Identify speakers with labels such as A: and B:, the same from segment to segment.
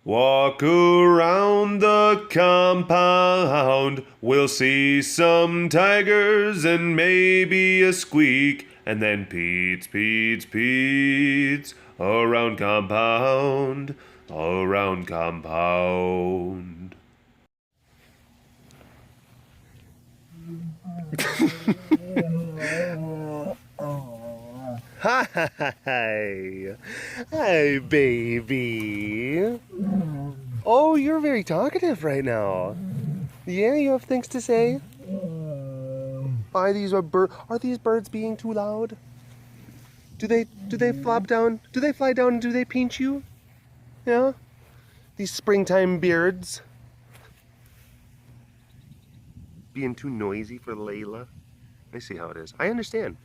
A: Walk around the compound, we'll see some tigers and maybe a squeak, and then Pete's, around compound. Hi, baby. Oh, you're very talkative right now. Yeah, you have things to say? Are these birds being too loud? Do they flop down? Do they fly down and do they pinch you? Yeah? These springtime birds. Being too noisy for Layla. I see how it is. I understand.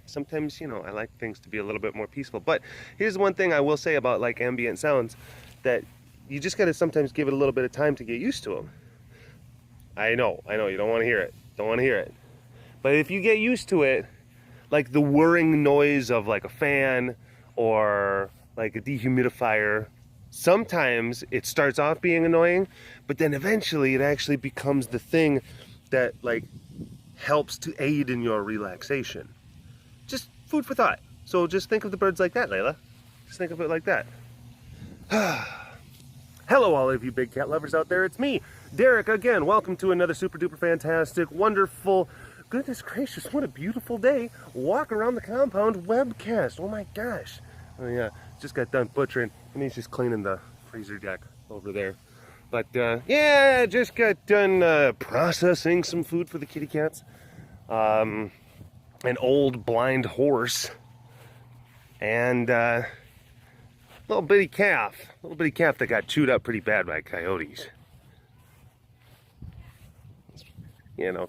A: Sometimes, I like things to be a little bit more peaceful. But here's one thing I will say about like ambient sounds, that you just gotta sometimes give it a little bit of time to get used to them. I know, you don't wanna hear it. But if you get used to it, like the whirring noise of like a fan or like a dehumidifier, sometimes it starts off being annoying, but then eventually it actually becomes the thing that like helps to aid in your relaxation. Just food for thought. So just think of the birds like that, Layla. Just think of it like that. Hello all of you big cat lovers out there. It's me, Derek, again. Welcome to another super duper fantastic, wonderful, goodness gracious, what a beautiful day. Walk around the compound webcast. Oh my gosh. Oh yeah, just got done butchering and he's just cleaning the freezer deck over there. But yeah, just got done processing some food for the kitty cats. An old blind horse and little bitty calf that got chewed up pretty bad by coyotes. It was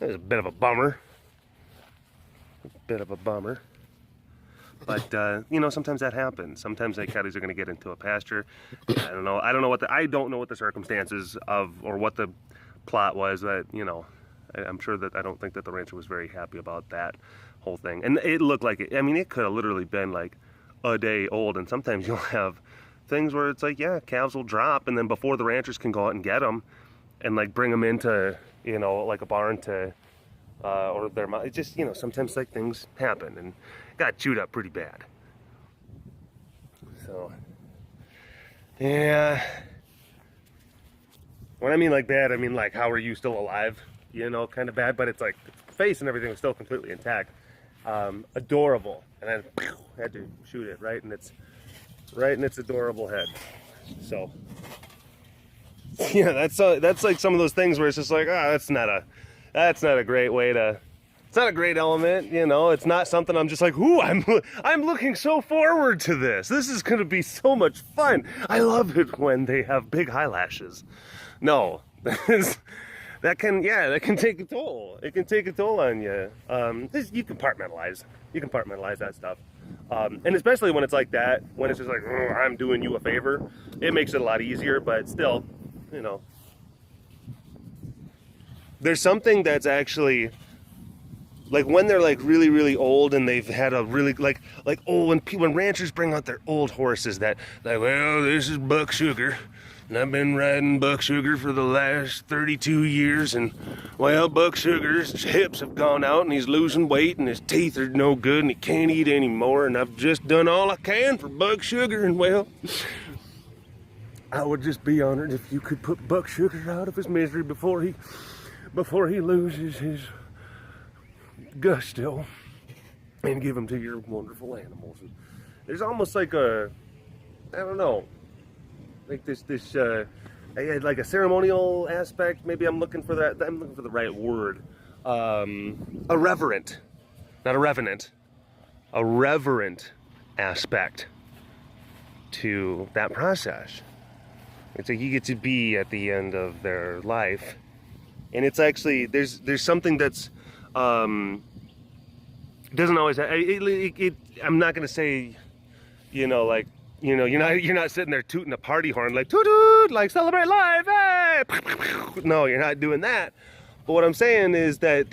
A: a bit of a bummer. But sometimes that happens. Sometimes the coyotes are going to get into a pasture. I don't know what the circumstances of or what the plot was, but I'm sure that I don't think that the rancher was very happy about that whole thing. And it looked like it. I mean, it could have literally been like a day old. And sometimes you'll have things where it's like, yeah, calves will drop, and then before the ranchers can go out and get them and like bring them into like a barn to or their mouth. It just sometimes like things happen and got chewed up pretty bad. So yeah. When I mean like bad, I mean like how are you still alive? Kind of bad, but it's like the face and everything was still completely intact. Adorable. And then had to shoot it right in its adorable head. So yeah, that's like some of those things where it's just like, that's not a great way to, it's not a great element, it's not something I'm just like, ooh, I'm looking so forward to this. This is gonna be so much fun. I love it when they have big eyelashes. No. That can take a toll. It can take a toll on you. You compartmentalize that stuff. And especially when it's like that, when it's just like, I'm doing you a favor, it makes it a lot easier, but still, there's something that's actually, like when they're like really, really old and they've had a really, like when ranchers bring out their old horses that, like, well, this is Buck Sugar. And I've been riding Buck Sugar for the last 32 years, and, well, Buck Sugar's hips have gone out, and he's losing weight, and his teeth are no good, and he can't eat anymore, and I've just done all I can for Buck Sugar, and, well, I would just be honored if you could put Buck Sugar out of his misery before he loses his gusto, and give him to your wonderful animals. And there's almost like a, I don't know, like this like a ceremonial aspect. Maybe I'm looking for that. I'm looking for the right word. A reverent, not a revenant, a reverent aspect to that process. It's like you get to be at the end of their life, and it's actually there's something that's doesn't always. I'm not gonna say, like. You're not sitting there tooting a party horn like toot toot, like celebrate life, hey! No, you're not doing that. But what I'm saying is that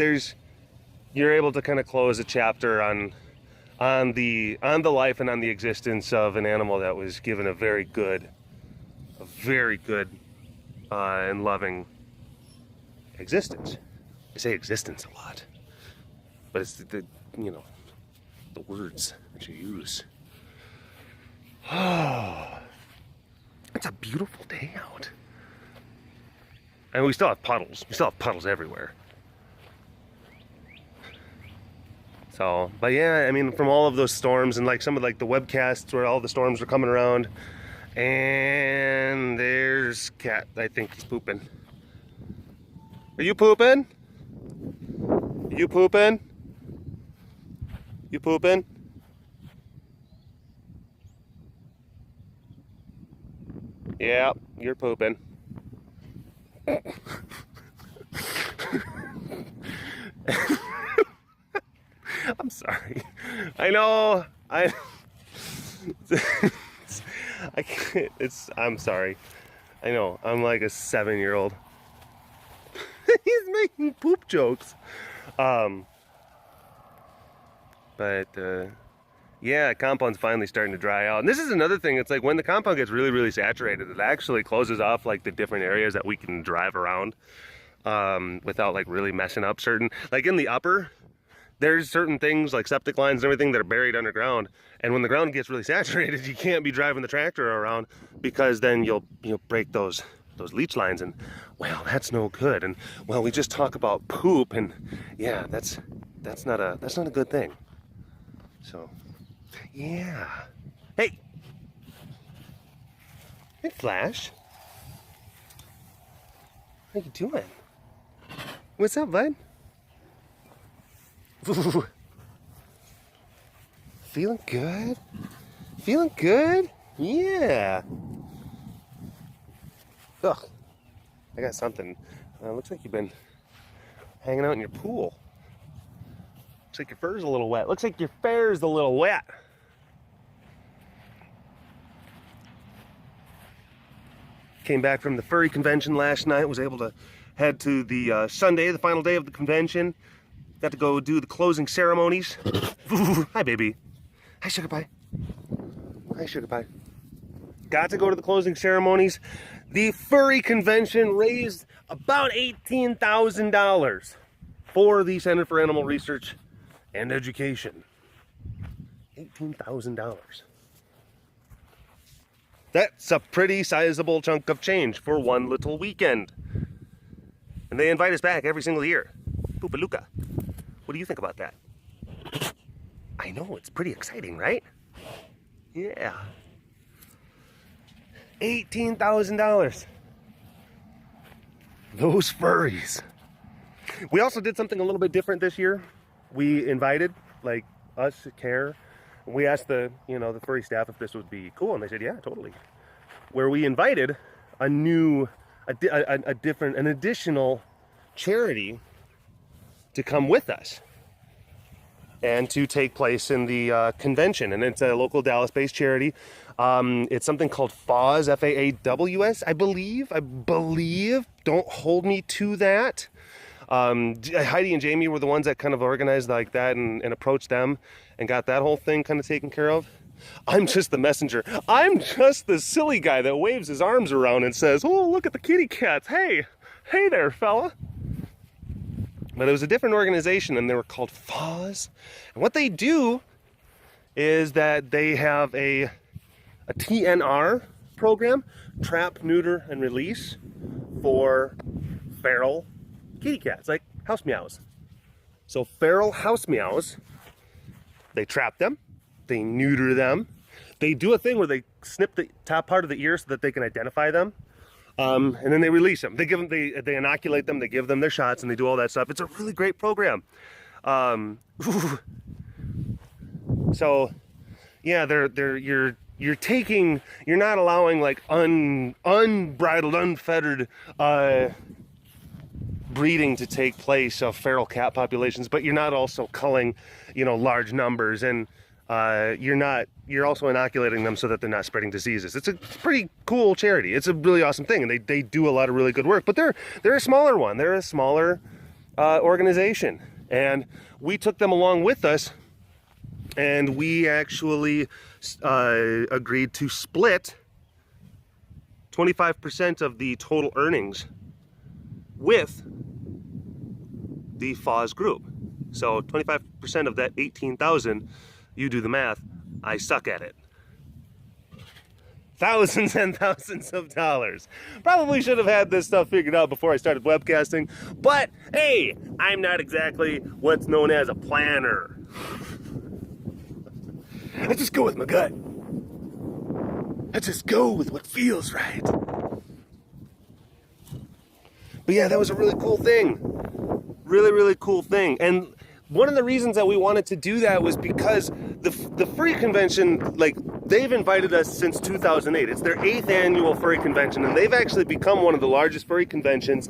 A: you're able to kind of close a chapter on on the life and on the existence of an animal that was given a very good and loving existence. I say existence a lot, but it's the you know, the words that you use. Oh, it's a beautiful day out. And we still have puddles. We still have puddles everywhere. So, but yeah, I mean, from all of those storms and like some of like the webcasts where all the storms are coming around, and there's Cat. I think he's pooping. Are you pooping? Are you pooping? You pooping? Yeah, you're pooping. I'm sorry. I know. I can't. I'm sorry. I know. I'm like a 7-year-old. He's making poop jokes. Yeah, compound's finally starting to dry out. And this is another thing. It's like when the compound gets really, really saturated, it actually closes off like the different areas that we can drive around without like really messing up certain. Like in the upper, there's certain things like septic lines and everything that are buried underground. And when the ground gets really saturated, you can't be driving the tractor around because then you'll break those leach lines, and well, that's no good. And well, we just talk about poop, and yeah, that's not a good thing. So yeah. Hey, Flash, how you doing? What's up, bud? Ooh. Feeling good? Feeling good? Yeah. Ugh, I got something. Looks like you've been hanging out in your pool. Looks like your fur's a little wet. Looks like your fair's a little wet. Came back from the furry convention last night. Was able to head to the Sunday, the final day of the convention. Got to go do the closing ceremonies. Hi, baby. Hi, sugar pie. Hi, sugar pie. Got to go to the closing ceremonies. The furry convention raised about $18,000 for the Center for Animal Research and Education. $18,000. That's a pretty sizable chunk of change for one little weekend. And they invite us back every single year. Poopaluka. What do you think about that? I know, it's pretty exciting, right? Yeah. $18,000. Those furries. We also did something a little bit different this year. We invited, like, us, CARE. We asked the furry staff if this would be cool, and they said, yeah, totally. Where we invited an additional charity to come with us and to take place in the convention. And it's a local Dallas-based charity. It's something called FAWS, F-A-A-W-S, I believe. Don't hold me to that. Heidi and Jamie were the ones that kind of organized like that and approached them and got that whole thing kind of taken care of. I'm just the messenger. I'm just the silly guy that waves his arms around and says, oh, look at the kitty cats. Hey there, fella. But it was a different organization, and they were called FAWS. And what they do is that they have a TNR program, trap, neuter, and release, for feral kitty cats, like house meows. So feral house meows, they trap them, they neuter them, they do a thing where they snip the top part of the ear so that they can identify them. And then they release them. They inoculate them. They give them their shots, and they do all that stuff. It's a really great program. So, yeah, you're not allowing like unbridled, unfettered breeding to take place of feral cat populations, but you're not also culling, large numbers, and you're also inoculating them so that they're not spreading diseases. It's a pretty cool charity. It's a really awesome thing, and they do a lot of really good work, but they're a smaller one. They're a smaller organization, and we took them along with us and we actually agreed to split 25% of the total earnings with the FAWS group. So 25% of that 18,000, you do the math, I suck at it. Thousands and thousands of dollars. Probably should have had this stuff figured out before I started webcasting, but hey, I'm not exactly what's known as a planner. I just go with my gut. I just go with what feels right. But yeah, that was a really cool thing. Really, really cool thing. And one of the reasons that we wanted to do that was because the furry convention, like, they've invited us since 2008. It's their 8th annual furry convention, and they've actually become one of the largest furry conventions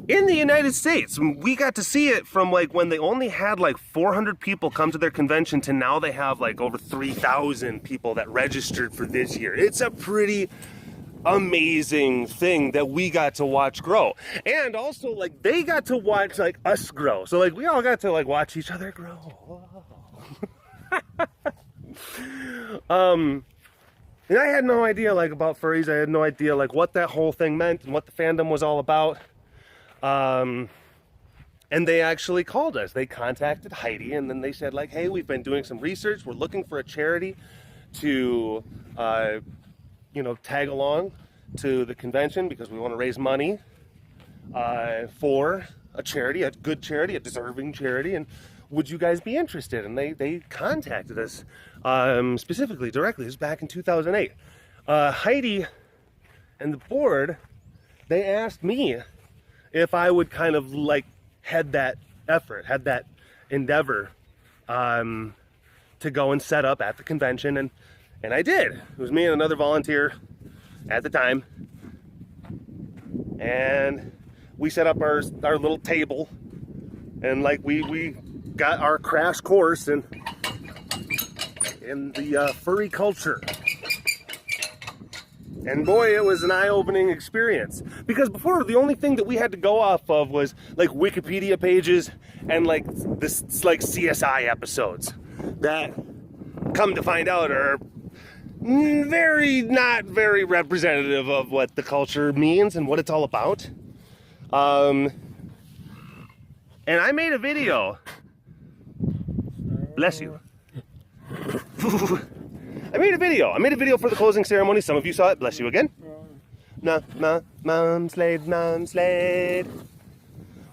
A: in the United States. We got to see it from like when they only had like 400 people come to their convention to now they have like over 3,000 people that registered for this year. It's a pretty amazing thing that we got to watch grow, and also like they got to watch like us grow, so like we all got to like watch each other grow. And I had no idea like about furries. I had no idea like what that whole thing meant and what the fandom was all about. And they actually called us. They contacted Heidi, and then they said like, hey, we've been doing some research, we're looking for a charity to you know, tag along to the convention because we want to raise money for a charity, a good charity, a deserving charity, and would you guys be interested? And they contacted us specifically, directly. This was back in 2008. Heidi and the board, they asked me if I would kind of like head that effort, head that endeavor to go and set up at the convention, and I did. It was me and another volunteer at the time, and we set up our little table, and like we got our crash course in the furry culture. And boy, it was an eye-opening experience, because before the only thing that we had to go off of was like Wikipedia pages and like this like CSI episodes that, come to find out, are not very representative of what the culture means and what it's all about. And I made a video. Bless you. I made a video for the closing ceremony. Some of you saw it. Bless you again. Mom Slade.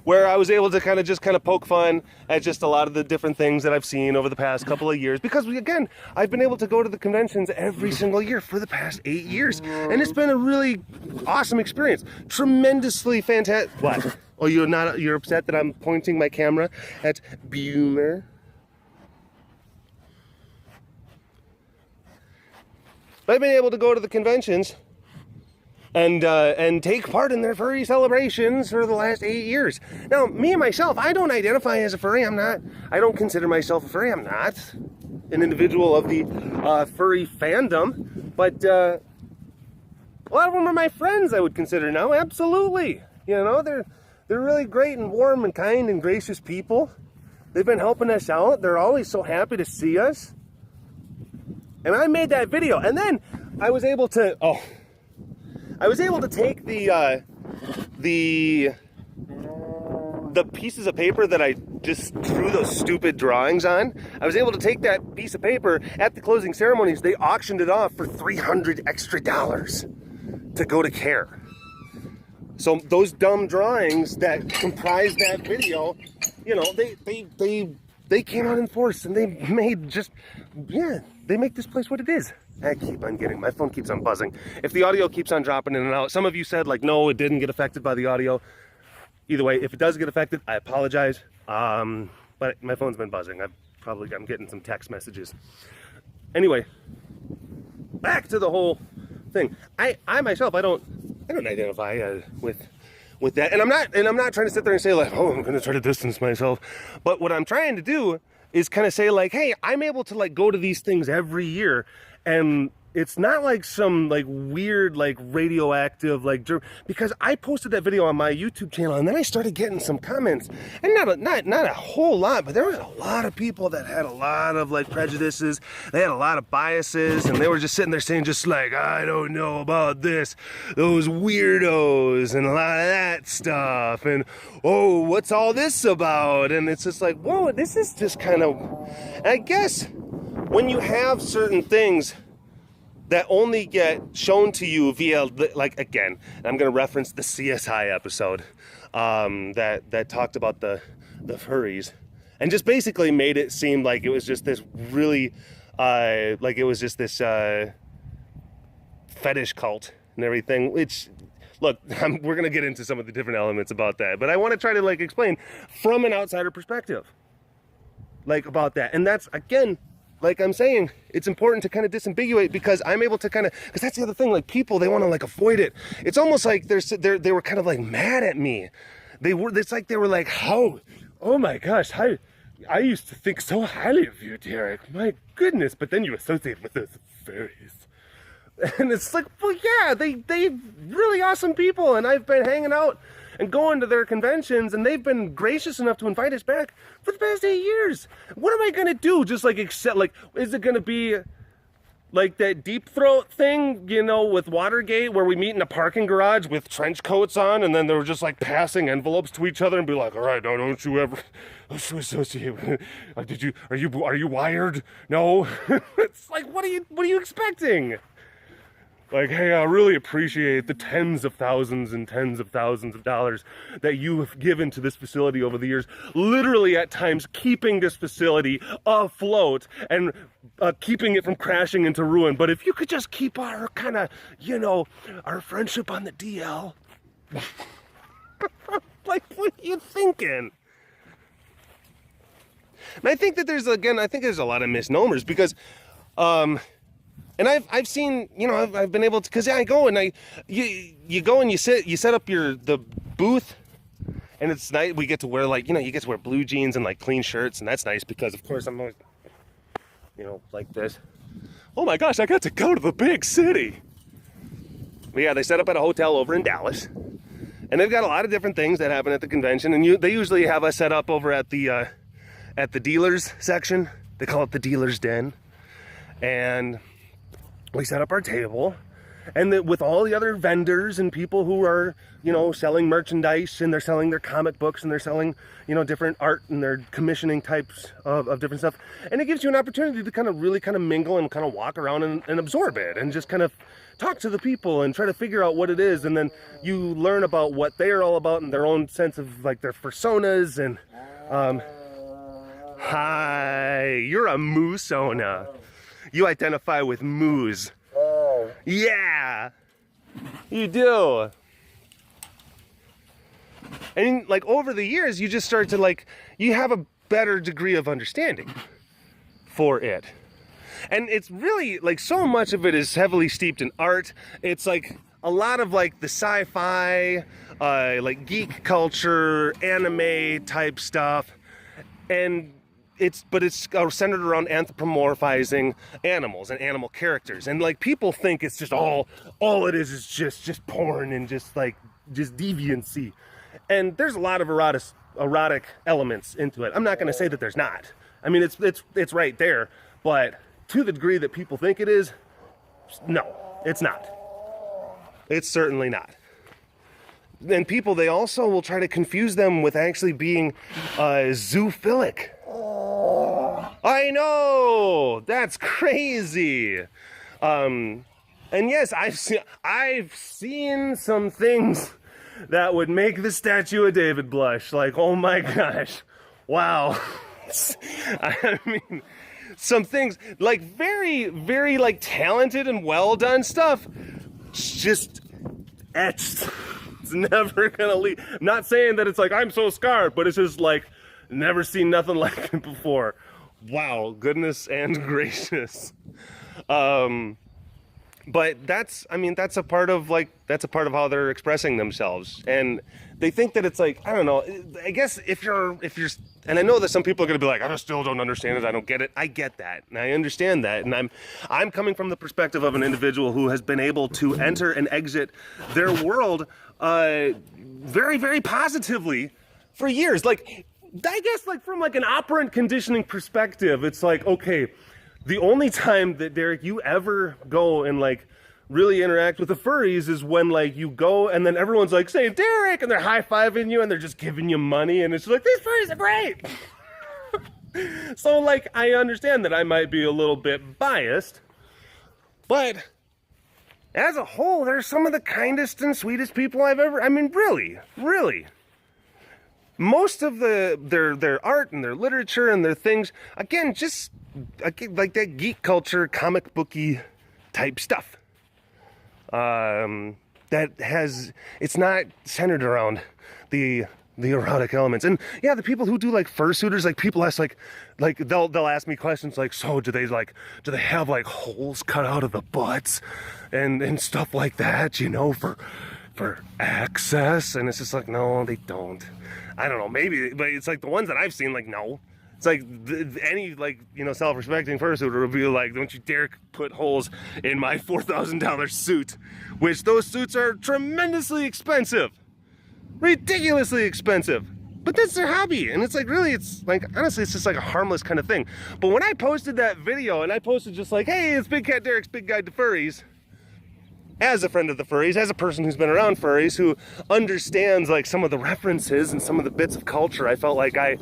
A: Where I was able to kind of poke fun at just a lot of the different things that I've seen over the past couple of years. Because again, I've been able to go to the conventions every single year for the past 8 years. And it's been a really awesome experience. Tremendously fantastic. What? Oh, you're upset that I'm pointing my camera at Bumer? I've been able to go to the conventions and take part in their furry celebrations for the last 8 years. Now, me myself, I don't identify as a furry. I don't consider myself a furry. I'm not an individual of the furry fandom, but a lot of them are my friends, I would consider now. Absolutely. You know, they're really great and warm and kind and gracious people. They've been helping us out. They're always so happy to see us. And I made that video, and then I was able to take the pieces of paper that I just drew those stupid drawings on. I was able to take that piece of paper at the closing ceremonies. They auctioned it off for $300 extra to go to CARE. So those dumb drawings that comprise that video, you know, they came out in force, and they made they make this place what it is. I keep on my phone keeps on buzzing. If the audio keeps on dropping in and out, some of you said like, no, it didn't get affected by the audio. Either way, if it does get affected, I apologize. But my phone's been buzzing. I'm getting some text messages. Anyway, back to the whole thing. I myself, I don't identify with that, and I'm not trying to sit there and say like, oh, I'm going to try to distance myself. But what I'm trying to do is kind of say like, hey, I'm able to like go to these things every year and it's not like some like weird like radioactive like germ, because I posted that video on my YouTube channel, and then I started getting some comments, and not a whole lot, but there was a lot of people that had a lot of like prejudices. They had a lot of biases, and they were just sitting there saying just like, I don't know about this, those weirdos, and a lot of that stuff, and oh, what's all this about? And it's just like, whoa, this is just kind of, I guess when you have certain things that only get shown to you via, like, again, I'm going to reference the CSI episode that talked about the furries, and just basically made it seem like it was just this really, like it was just this fetish cult and everything, which, look, we're going to get into some of the different elements about that, but I want to try to, like, explain from an outsider perspective, like, about that. And that's, again, like I'm saying, it's important to kind of disambiguate, because I'm able to kind of, because that's the other thing, like, people, they want to like avoid it. It's almost like they were kind of like mad at me. It's like they were like, oh my gosh, I used to think so highly of you, Derek. My goodness, but then you associate with those furries. And it's like, well, yeah, they really awesome people, and I've been hanging out and going to their conventions, and they've been gracious enough to invite us back for the past 8 years. What am I gonna do? Just like accept, like, is it gonna be like that Deep Throat thing, you know, with Watergate, where we meet in a parking garage with trench coats on, and then they were just like passing envelopes to each other and be like, all right, no, don't you ever associate with, are you wired? No. It's like, what are you expecting? Like, hey, I really appreciate the tens of thousands and tens of thousands of dollars that you have given to this facility over the years, literally at times keeping this facility afloat and keeping it from crashing into ruin. But if you could just keep our kind of, you know, our friendship on the DL. Like, what are you thinking? And I think that there's a lot of misnomers, because and I've seen, you know, I've been able to, because I go and you go and you set up the booth, and it's nice. We get to wear, like, you know, you get to wear blue jeans and like clean shirts, and that's nice, because of course I'm always, you know, like this. Oh my gosh, I got to go to the big city. But yeah, they set up at a hotel over in Dallas, and they've got a lot of different things that happen at the convention, and they usually have us set up over at the dealers section. They call it the dealer's den, and we set up our table, and with all the other vendors and people who are, you know, selling merchandise, and they're selling their comic books, and they're selling, you know, different art, and they're commissioning types of different stuff. And it gives you an opportunity to kind of really kind of mingle and kind of walk around and absorb it, and just kind of talk to the people and try to figure out what it is. And then you learn about what they're all about and their own sense of like their personas. And hi, you're a moosona. You identify with moose. Oh. Yeah, you do. And like over the years, you just start to like, you have a better degree of understanding for it. And it's really like, so much of it is heavily steeped in art. It's like a lot of like the sci-fi, like geek culture, anime type stuff. And it's centered around anthropomorphizing animals and animal characters. And like people think it's just all it is just porn and just deviancy. And there's a lot of erotic elements into it. I'm not going to say that there's not. I mean, it's right there, but to the degree that people think it is, no, it's not. It's certainly not. And people, they also will try to confuse them with actually being zoophilic. I know, that's crazy. And yes, I've seen some things that would make the statue of David blush. Like, oh my gosh, wow. I mean, some things like very, very like talented and well done stuff, just etched. It's never gonna leave. I'm not saying that it's like I'm so scarred, but it's just like never seen nothing like it before. Wow, goodness and gracious. But that's a part of how they're expressing themselves. And they think that it's like, I don't know, I guess if you're, and I know that some people are going to be like, I still don't understand it, I don't get it. I get that, and I understand that, and I'm coming from the perspective of an individual who has been able to enter and exit their world very, very positively for years. Like, I guess, like, from like an operant conditioning perspective, it's like, okay, the only time that, Derek, you ever go and like really interact with the furries is when like you go and then everyone's like saying Derek, and they're high-fiving you and they're just giving you money, and it's like, these furries are great. So like, I understand that I might be a little bit biased, but as a whole, they're some of the kindest and sweetest people I've ever, I mean, really, really. Most of their art and their literature and their things, again, just like that geek culture, comic booky type stuff. That has, it's not centered around the erotic elements. And yeah, the people who do like fursuiters, like people ask like they'll ask me questions like, so do they have like holes cut out of the butts and stuff like that, you know, for access? And it's just like, no, they don't. I don't know, maybe, but it's like the ones that I've seen, like, no. It's like any, like, you know, self-respecting fursuiter would be like, don't you dare put holes in my $4,000 suit, which those suits are tremendously expensive, ridiculously expensive. But that's their hobby, and it's like, really, it's like, honestly, it's just like a harmless kind of thing. But when I posted that video, and I posted just like, hey, it's Big Cat Derek's Big Guide to Furries, as a friend of the furries, as a person who's been around furries, who understands like some of the references and some of the bits of culture, I felt like I,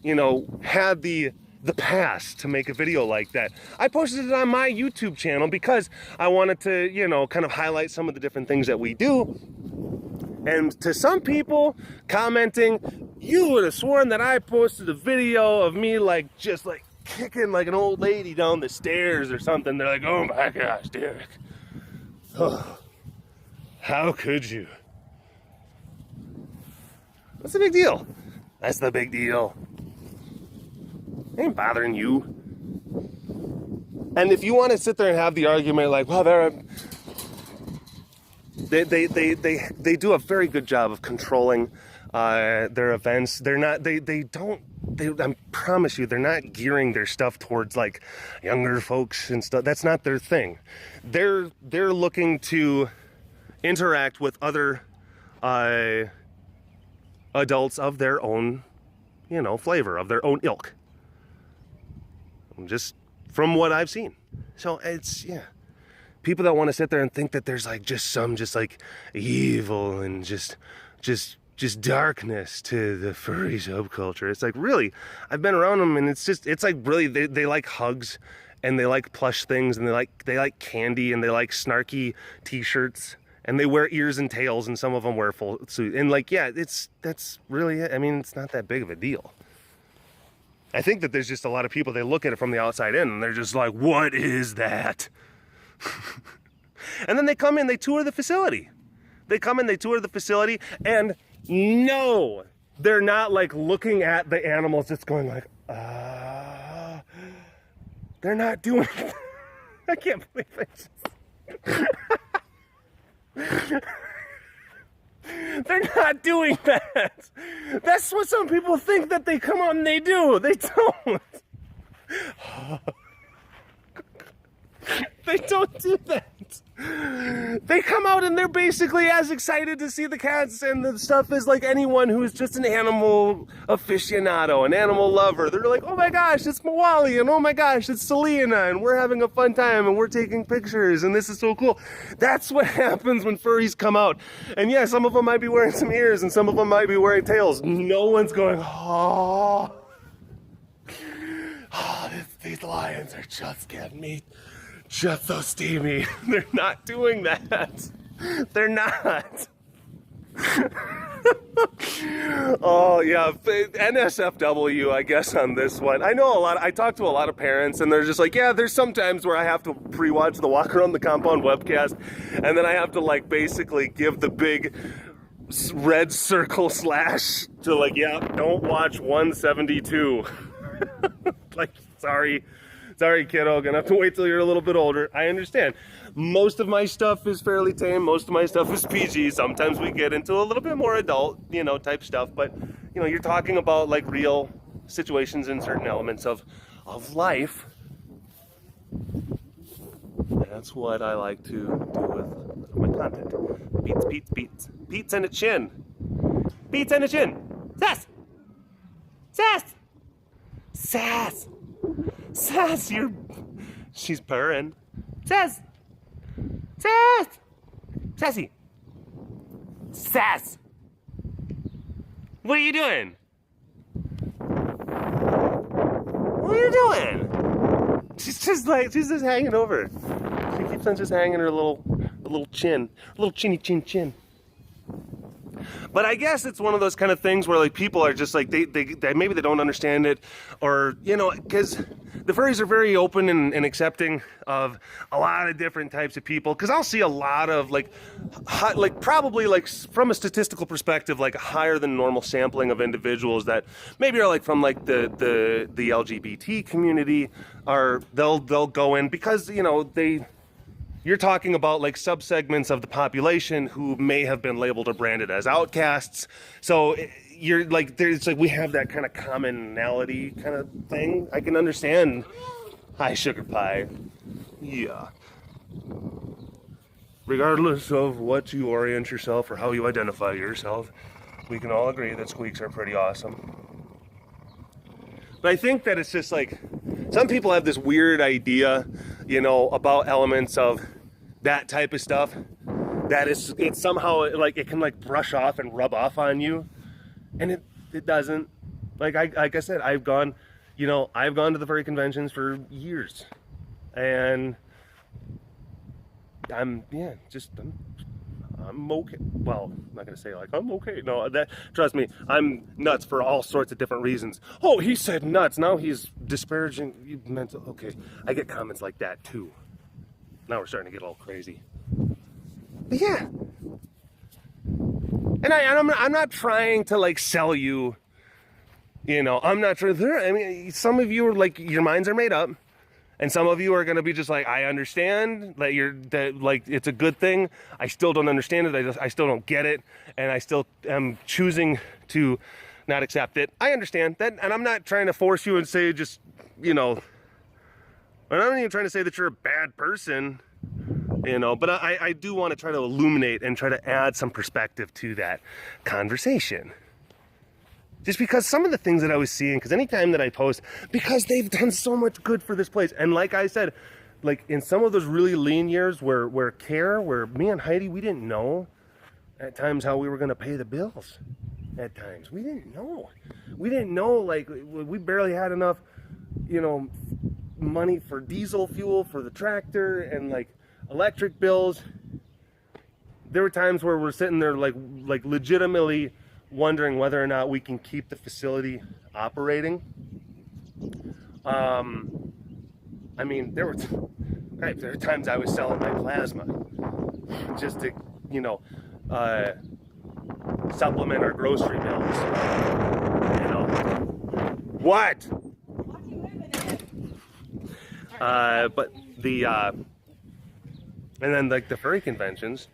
A: you know, had the pass to make a video like that. I posted it on my YouTube channel because I wanted to, you know, kind of highlight some of the different things that we do. And to some people commenting, you would have sworn that I posted a video of me like just like kicking like an old lady down the stairs or something. They're like, oh my gosh, Derek. Oh, how could you? What's the big deal? That's the big deal. It ain't bothering you. And if you want to sit there and have the argument like, well, they do a very good job of controlling their events. I promise you, they're not gearing their stuff towards like younger folks and stuff. That's not their thing. They're looking to interact with other adults of their own, you know, flavor, of their own ilk. Just from what I've seen. So it's, yeah. People that want to sit there and think that there's like just like evil and just darkness to the furry subculture. It's like, really, I've been around them, and it's like, really, they like hugs, and they like plush things, and they like candy, and they like snarky t-shirts, and they wear ears and tails, and some of them wear full suit. And like, yeah, that's really it. I mean, it's not that big of a deal. I think that there's just a lot of people, they look at it from the outside in, and they're just like, what is that? And then they come in, they tour the facility. And no, they're not like looking at the animals just going like, they're not doing it. I can't believe it. They're not doing that. That's what some people think that they come out and they do. They don't. They don't do that. They come out and they're basically as excited to see the cats and the stuff as like anyone who's just an animal aficionado, an animal lover. They're like, oh my gosh, it's Mawali, and oh my gosh, it's Selena, and we're having a fun time, and we're taking pictures, and this is so cool. That's what happens when furries come out. And yeah, some of them might be wearing some ears, and some of them might be wearing tails. No one's going, oh, these lions are just getting me. Just so steamy. They're not doing that. They're not. Oh yeah, NSFW, I guess, on this one. I know I talk to a lot of parents, and they're just like, yeah, there's some times where I have to pre-watch the Walk Around the Compound webcast, and then I have to like basically give the big red circle slash to like, yeah, don't watch 172. Like, sorry, Sorry, kiddo, gonna have to wait till you're a little bit older. I understand. Most of my stuff is fairly tame. Most of my stuff is PG. Sometimes we get into a little bit more adult, you know, type stuff. But, you know, you're talking about like real situations and certain elements of life. That's what I like to do with my content. Beats, beats, beats. Beats and a chin. Beats and a chin. Sass! Sass! Sass! Sass, she's purring. Sass! Sass! Sassy! Sass! What are you doing? What are you doing? She's just hanging over. She keeps on just hanging her little chin, little chinny chin. But I guess it's one of those kind of things where like people are just like they maybe they don't understand it, or you know, because the furries are very open and accepting of a lot of different types of people. Because I'll see a lot of like probably like from a statistical perspective, like a higher than normal sampling of individuals that maybe are like from like the LGBT community, or they'll go in because you know you're talking about like subsegments of the population who may have been labeled or branded as outcasts. So you're like, there's like, we have that kind of commonality kind of thing. I can understand. Hi, Sugar Pie. Yeah. Regardless of what you orient yourself or how you identify yourself, we can all agree that squeaks are pretty awesome. But I think that it's just like, some people have this weird idea, you know, about elements of that type of stuff, that it's somehow like it can like brush off and rub off on you, and it doesn't. Like I said, I've gone to the furry conventions for years, and I'm okay. Well, I'm not gonna say like I'm okay. No, trust me, I'm nuts for all sorts of different reasons. Oh, he said nuts. Now he's disparaging you mental. Okay, I get comments like that too. Now we're starting to get a little crazy. But yeah, and I'm not trying to like sell you. You know, I'm not trying. I mean, some of you are like your minds are made up. And some of you are going to be just like, I understand that like it's a good thing. I still don't understand it. I still don't get it. And I still am choosing to not accept it. I understand that. And I'm not trying to force you and say just, you know, I'm not even trying to say that you're a bad person, you know, but I do want to try to illuminate and try to add some perspective to that conversation. Just because some of the things that I was seeing, because anytime that I post, because they've done so much good for this place. And like I said, like in some of those really lean years where me and Heidi, we didn't know at times how we were going to pay the bills. At times, we didn't know. Like we barely had enough, you know, money for diesel fuel for the tractor and like electric bills. There were times where we're sitting there like legitimately wondering whether or not we can keep the facility operating. I mean, there were times I was selling my plasma just to, you know, supplement our grocery bills. You know, what? But the and then like the furry conventions,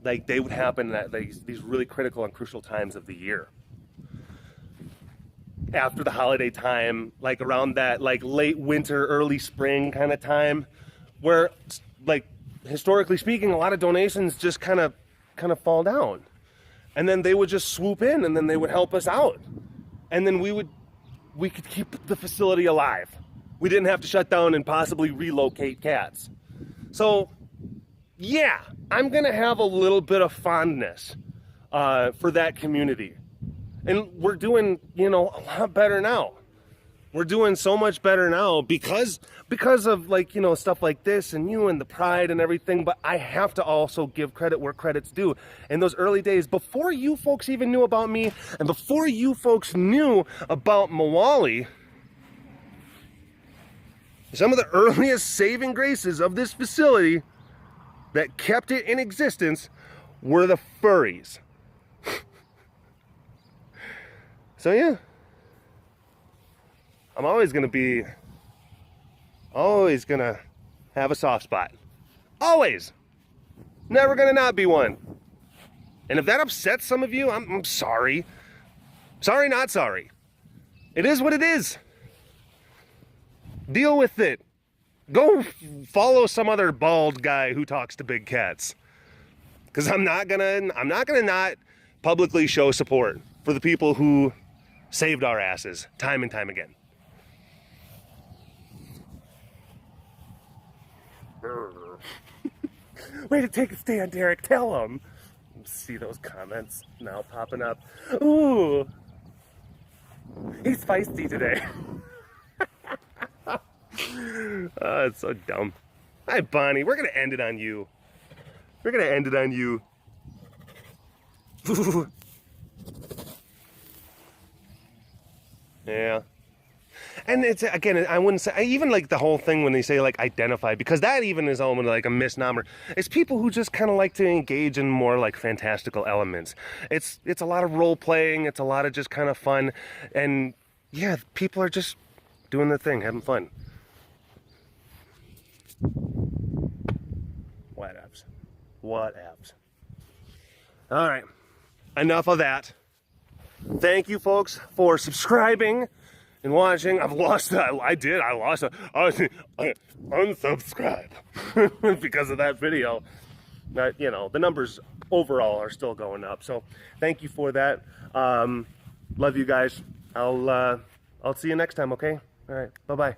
A: like they would happen at these really critical and crucial times of the year. After the holiday time, like around that like late winter, early spring kind of time, where like historically speaking, a lot of donations just kind of fall down. And then they would just swoop in and then they would help us out. And then we could keep the facility alive. We didn't have to shut down and possibly relocate cats. So yeah, I'm going to have a little bit of fondness for that community. And we're doing, you know, a lot better now. We're doing so much better now because of like, you know, stuff like this and you and the pride and everything. But I have to also give credit where credit's due. In those early days, before you folks even knew about me and before you folks knew about Mawali, some of the earliest saving graces of this facility that kept it in existence were the furries. So yeah. I'm always gonna have a soft spot. Always. Never gonna not be one. And if that upsets some of you, I'm sorry. Sorry, not sorry. It is what it is. Deal with it. Go follow some other bald guy who talks to big cats. Because I'm not gonna not publicly show support for the people who saved our asses time and time again. Way to take a stand, Derek. Tell them. See those comments now popping up. Ooh, he's feisty today. Oh, it's so dumb. Hi, Bonnie. We're gonna end it on you. We're gonna end it on you. Yeah. And it's, again, I wouldn't say, even like the whole thing when they say like identify, because that even is almost like a misnomer. It's people who just kind of like to engage in more like fantastical elements. It's a lot of role playing. It's a lot of just kind of fun. And yeah, people are just doing their thing, having fun. Whatevs. Whatevs. All right. Enough of that. Thank you, folks, for subscribing and watching. I've lost that. I lost it. I unsubscribe because of that video. You know, the numbers overall are still going up. So thank you for that. Love you guys. I'll see you next time. Okay. All right. Bye-bye.